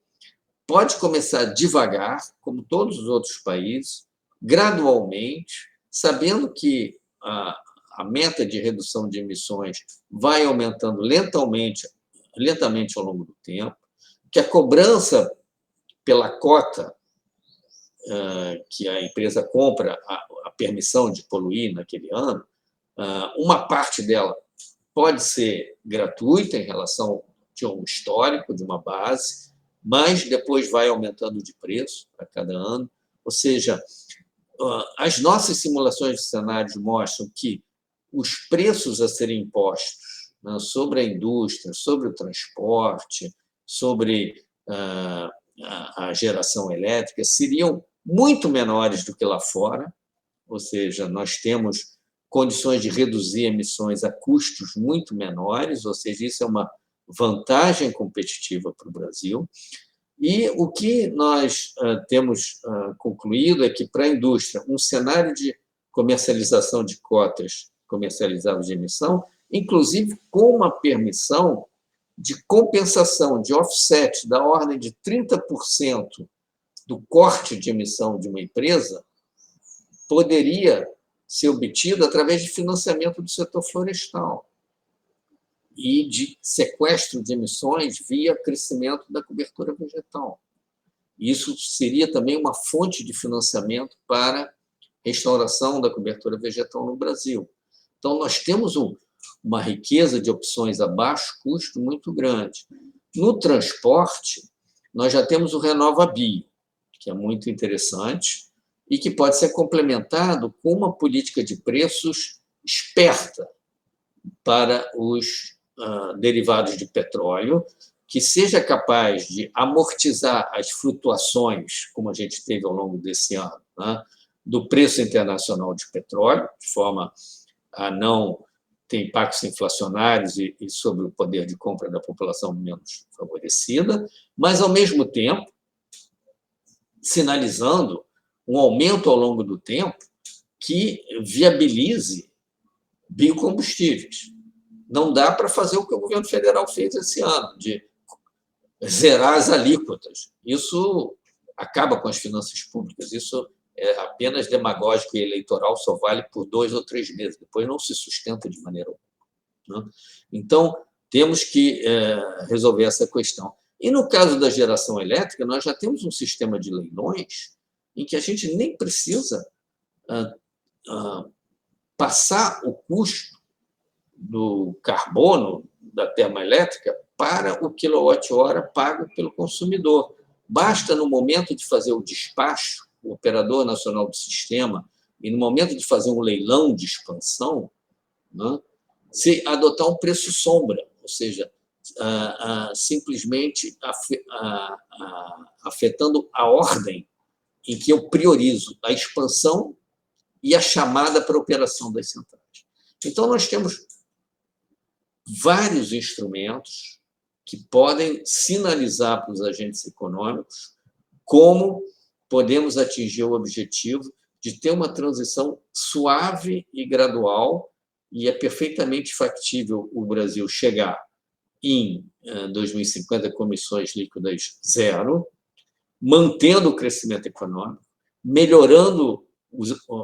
pode começar devagar, como todos os outros países, gradualmente, sabendo que a meta de redução de emissões vai aumentando lentamente ao longo do tempo, que a cobrança pela cota que a empresa compra, a permissão de poluir naquele ano, uma parte dela pode ser gratuita em relação a um histórico, de uma base, mas depois vai aumentando de preço a cada ano. Ou seja, as nossas simulações de cenários mostram que os preços a serem impostos, né, sobre a indústria, sobre o transporte, sobre a geração elétrica, seriam muito menores do que lá fora. Ou seja, nós temos condições de reduzir emissões a custos muito menores, ou seja, isso é uma vantagem competitiva para o Brasil. E o que nós temos concluído é que, para a indústria, um cenário de comercialização de cotas comercializáveis de emissão, inclusive com uma permissão de compensação, de offset, da ordem de 30% do corte de emissão de uma empresa, poderia ser obtido através de financiamento do setor florestal e de sequestro de emissões via crescimento da cobertura vegetal. Isso seria também uma fonte de financiamento para restauração da cobertura vegetal no Brasil. Então, nós temos uma riqueza de opções a baixo custo muito grande. No transporte, nós já temos o RenovaBio, que é muito interessante e que pode ser complementado com uma política de preços esperta para os derivados de petróleo, que seja capaz de amortizar as flutuações, como a gente teve ao longo desse ano, né, do preço internacional de petróleo, de forma a não ter impactos inflacionários e sobre o poder de compra da população menos favorecida, mas, ao mesmo tempo, sinalizando um aumento ao longo do tempo que viabilize biocombustíveis. Não dá para fazer o que o governo federal fez esse ano, de zerar as alíquotas. Isso acaba com as finanças públicas. Isso é apenas demagógico e eleitoral, só vale por 2 ou 3 meses. Depois não se sustenta de maneira alguma, né? Então, temos que resolver essa questão. E, no caso da geração elétrica, nós já temos um sistema de leilões em que a gente nem precisa passar o custo do carbono da termoelétrica para o quilowatt-hora pago pelo consumidor. Basta, no momento de fazer o despacho, o operador nacional do sistema, e no momento de fazer um leilão de expansão, né, se adotar um preço sombra, ou seja, simplesmente afetando a ordem em que eu priorizo a expansão e a chamada para a operação das centrais. Então, nós temos vários instrumentos que podem sinalizar para os agentes econômicos como podemos atingir o objetivo de ter uma transição suave e gradual, e é perfeitamente factível o Brasil chegar em 2050 com emissões líquidas zero, mantendo o crescimento econômico, melhorando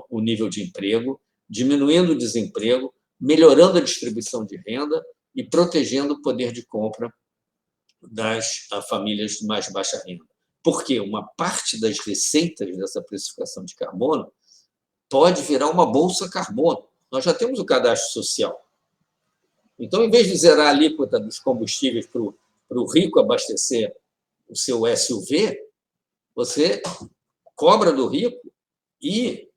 o nível de emprego, diminuindo o desemprego, melhorando a distribuição de renda e protegendo o poder de compra das famílias de mais baixa renda. Porque uma parte das receitas dessa precificação de carbono pode virar uma bolsa carbono. Nós já temos o cadastro social. Então, em vez de zerar a alíquota dos combustíveis para o rico abastecer o seu SUV, você cobra do rico e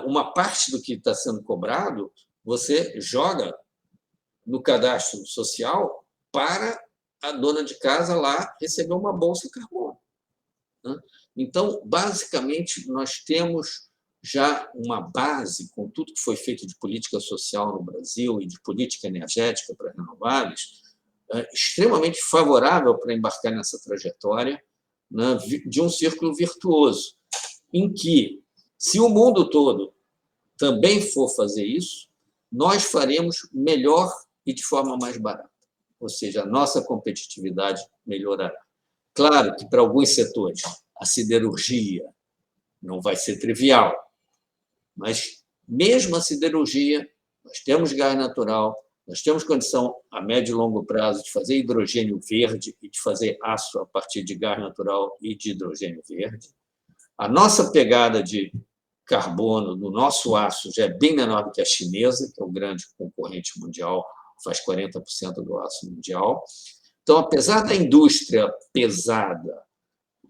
uma parte do que está sendo cobrado você joga no cadastro social para a dona de casa lá receber uma bolsa carbono, né? Então, basicamente, nós temos já uma base, com tudo que foi feito de política social no Brasil e de política energética para renováveis, extremamente favorável para embarcar nessa trajetória, né, de um círculo virtuoso, em que, se o mundo todo também for fazer isso, nós faremos melhor e de forma mais barata. Ou seja, a nossa competitividade melhorará. Claro que, para alguns setores, a siderurgia não vai ser trivial, mas, mesmo a siderurgia, nós temos gás natural, nós temos condição, a médio e longo prazo, de fazer hidrogênio verde e de fazer aço a partir de gás natural e de hidrogênio verde. A nossa pegada de carbono no nosso aço já é bem menor do que a chinesa, que é o grande concorrente mundial, faz 40% do aço mundial. Então, apesar da indústria pesada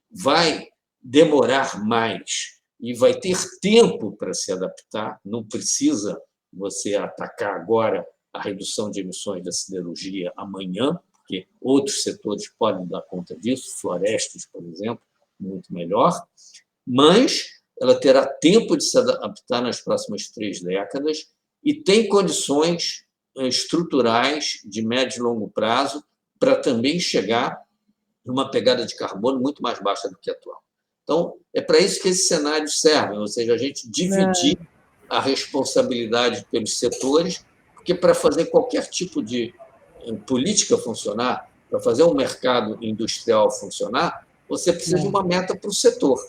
vai demorar mais e vai ter tempo para se adaptar, não precisa você atacar agora a redução de emissões da siderurgia amanhã, porque outros setores podem dar conta disso, florestas, por exemplo, muito melhor, mas ela terá tempo de se adaptar nas próximas 3 décadas e tem condições estruturais de médio e longo prazo para também chegar numa pegada de carbono muito mais baixa do que a atual. Então, é para isso que esses cenários servem, ou seja, a gente dividir a responsabilidade pelos setores, porque para fazer qualquer tipo de política funcionar, para fazer um mercado industrial funcionar, você precisa de uma meta para o setor.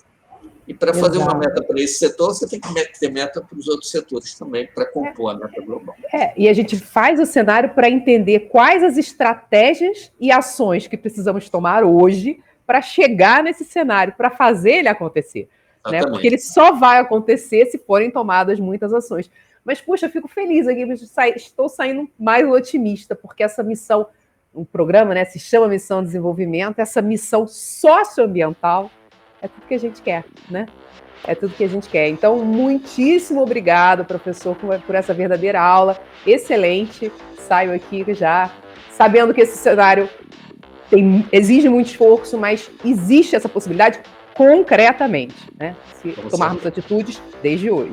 E para fazer uma meta para esse setor, você tem que ter meta para os outros setores também, para compor a meta global. E a gente faz o cenário para entender quais as estratégias e ações que precisamos tomar hoje para chegar nesse cenário, para fazer ele acontecer. Né? Porque ele só vai acontecer se forem tomadas muitas ações. Mas, puxa, eu fico feliz aqui, estou saindo mais otimista, porque essa missão, o programa, né, se chama Missão Desenvolvimento, essa missão socioambiental é tudo que a gente quer, né? É tudo que a gente quer. Então, muitíssimo obrigado, professor, por essa verdadeira aula. Excelente. Saio aqui já sabendo que esse cenário exige muito esforço, mas existe essa possibilidade concretamente, né? Se tomarmos atitudes desde hoje.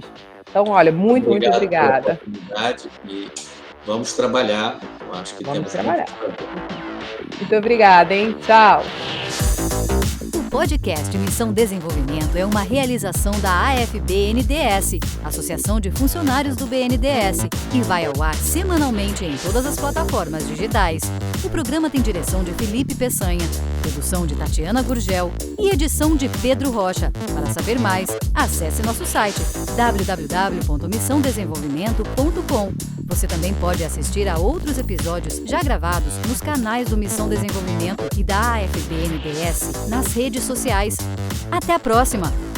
Então, olha, muito obrigada. E vamos trabalhar. Eu acho que vamos trabalhar. Muito obrigada, hein? Tchau. O podcast Missão Desenvolvimento é uma realização da AFB-NDS, Associação de Funcionários do BNDES, e vai ao ar semanalmente em todas as plataformas digitais. O programa tem direção de Felipe Peçanha, produção de Tatiana Gurgel e edição de Pedro Rocha. Para saber mais, acesse nosso site www.missãodesenvolvimento.com. Você também pode assistir a outros episódios já gravados nos canais do Missão Desenvolvimento e da AFB-NDS nas redes sociais. Até a próxima!